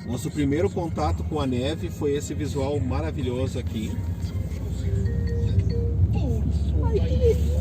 Nosso primeiro contato com a neve foi esse visual maravilhoso aqui. Ai, que delícia.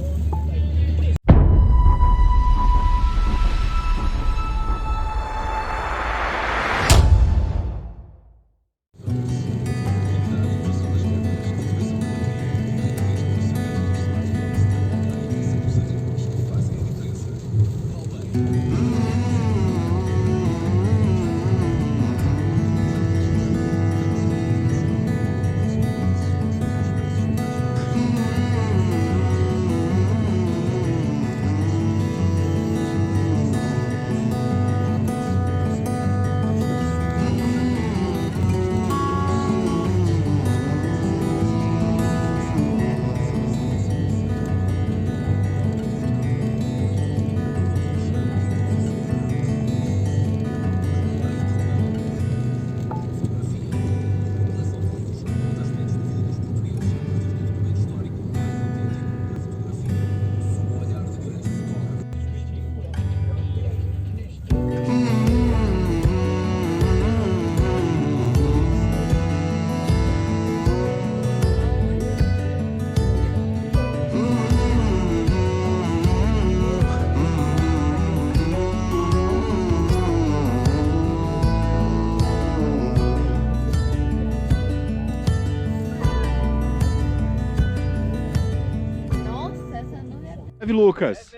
Lucas,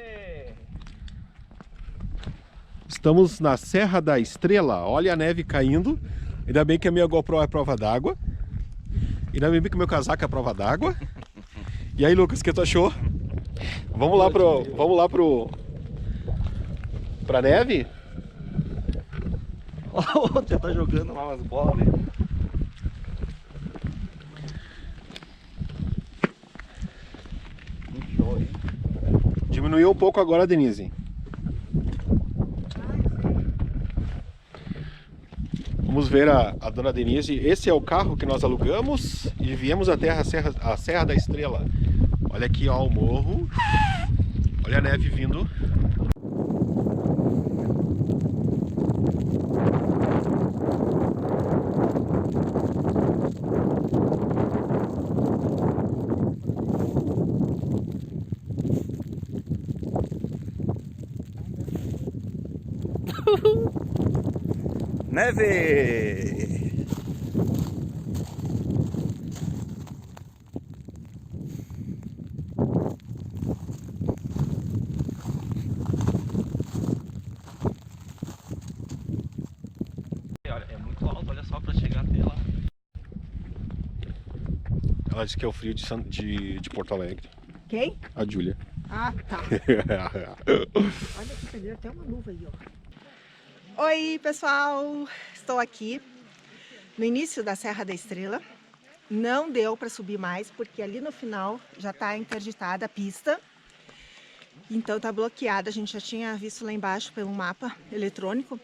estamos na Serra da Estrela. Olha a neve caindo. Ainda bem que a minha GoPro é prova d'água. Ainda bem que o meu casaco é prova d'água. E aí, Lucas, o que tu achou? Vamos lá pra neve? Você tá jogando lá umas bolas, né? Diminuiu um pouco agora, Denise. Vamos ver a dona Denise. Esse é o carro que nós alugamos e viemos até a Serra da Estrela. Olha aqui, ó, o morro. Olha a neve vindo. Neve! Olha, é muito alto, olha só, para chegar até lá. Ela disse que é o frio de Porto Alegre. Quem? A Júlia. Ah, tá. Olha que peguei até uma luva aí, ó. Oi, pessoal! Estou aqui no início da Serra da Estrela. Não deu para subir mais, porque ali no final já está interditada a pista. Então tá bloqueada. A gente já tinha visto lá embaixo pelo mapa eletrônico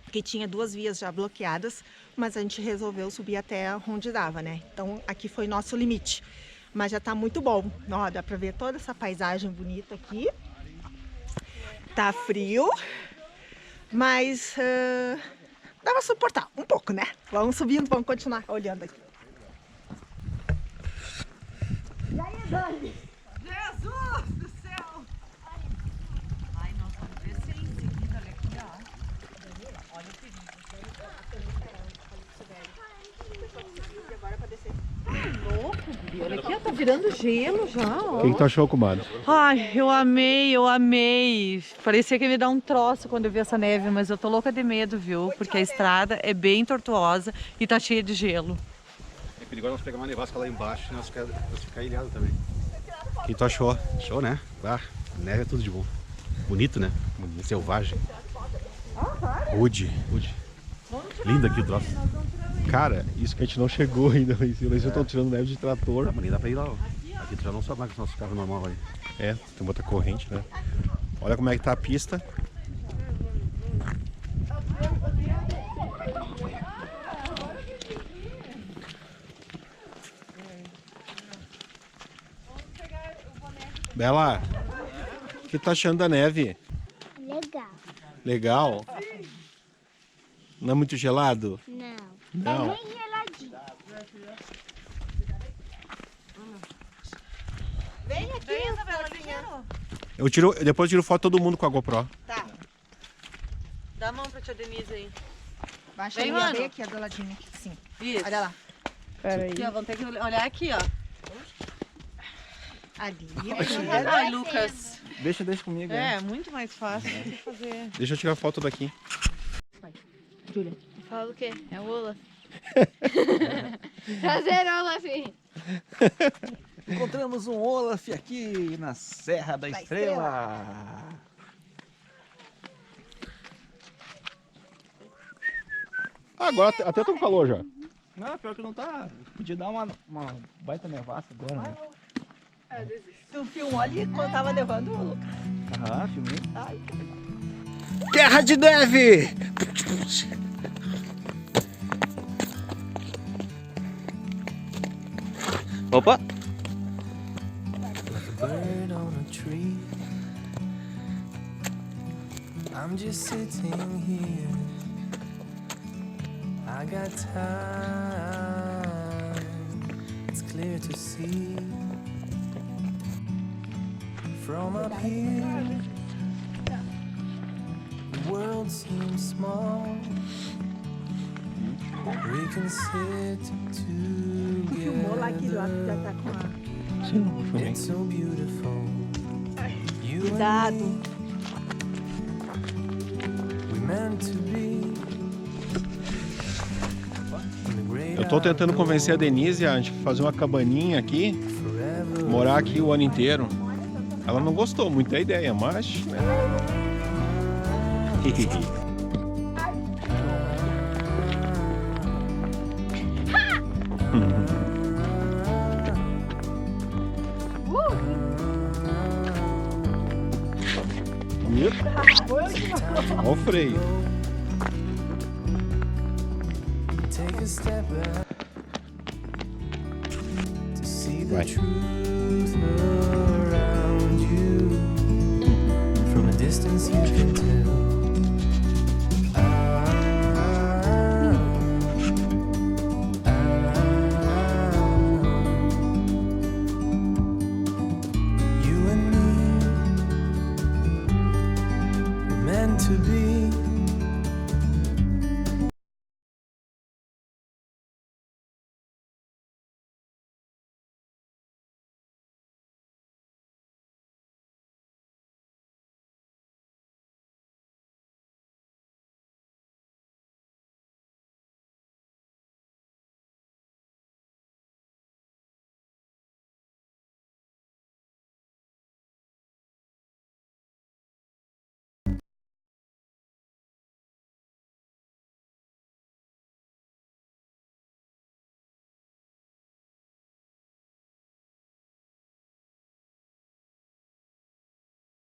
que tinha 2 vias já bloqueadas, mas a gente resolveu subir até onde dava, né? Então aqui foi nosso limite. Mas já tá muito bom. Ó, dá para ver toda essa paisagem bonita aqui. Tá frio, mas dá pra suportar um pouco, né? Vamos subindo, vamos continuar olhando aqui. E aí, Dani? Jesus do céu! Ai, nós vamos descer em seguida, olha aqui, ó. Olha o perigo. Agora pra descer. Louco, Guri. Olha aqui, ó, tá virando gelo já, ó. O que tu achou, comadre? Ai, eu amei. Parecia que ia me dar um troço quando eu vi essa neve, mas eu tô louca de medo, viu? Porque a estrada é bem tortuosa e tá cheia de gelo. É perigoso nós pegar uma nevasca lá embaixo e nós ficar ilhados também. O que tu achou? Show, né? Ah, neve é tudo de bom. Bonito, né? Bonito, selvagem. Rude. Lindo aqui o troço. Cara, isso que a gente não chegou ainda. Eles já estão tirando neve de trator. Tá, mas nem dá pra ir lá, ó. Aqui tu já não sobe mais com os nossos carros normais aí. É, tem outra corrente, né? Olha como é que tá a pista. Bela, o que tá achando da neve? Legal. Legal? Não é muito gelado? Não. Não. É bem geladinho. Vem aqui, Vem, Isabela, Isabela. Depois eu tiro foto todo mundo com a GoPro. Tá. Dá a mão pra tia Denise aí. Baixa Vem, aí, mano. bem aqui, do ladinho aqui. Sim. Isso. Olha lá. Aqui, ó, vamos ter que olhar aqui, ó. Ali. Ai, Lucas. Deixa comigo. É, muito mais fácil do que fazer. Deixa eu tirar foto daqui. Fala o quê? É o Olaf. Prazer, Olaf. Encontramos um Olaf aqui na Serra da Estrela. Agora até tô com calor já. Não, pior que não tá. Podia dar uma baita nevasca agora, né? Tu filmou ali quando tava levando o Lucas. Aham, filmei. Ai, que legal. Guerra de neve! Opa! Bird on a tree. I'm just sitting here. I got time. It's clear to see. From up here, the world seems small. We can sit Filmou lá que já together. tá com a... Sim, não filmei. It's so beautiful. You and Cuidado. me, we meant to be. Eu tô tentando convencer a Denise a gente fazer uma cabaninha aqui, morar aqui o ano inteiro. Ela não gostou muito da ideia, mas... Olha o freio. Take a step back to see the Vai. truth around you. From a distance you can tell.